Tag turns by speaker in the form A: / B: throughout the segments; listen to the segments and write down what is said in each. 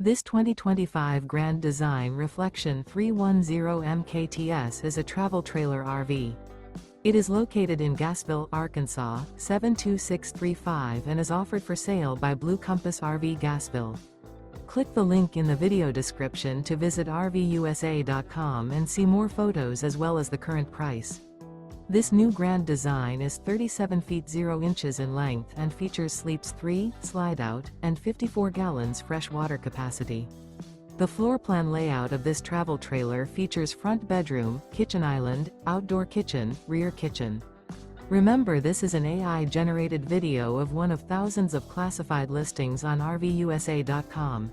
A: This 2025 Grand Design Reflection 310 MKTS is a travel trailer RV. It is located in Gassville, Arkansas, 72635 and is offered for sale by Blue Compass RV Gassville. Click the link in the video description to visit RVUSA.com and see more photos as well as the current price. This new Grand Design is 37 feet 0 inches in length and features sleeps 3, Slideout, and 54 gallons fresh water capacity. The floor plan layout of this travel trailer features front bedroom, kitchen island, outdoor kitchen, rear kitchen. Remember, this is an AI-generated video of one of thousands of classified listings on RVUSA.com.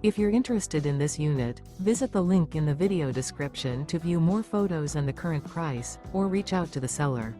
A: If you're interested in this unit, visit the link in the video description to view more photos and the current price, or reach out to the seller.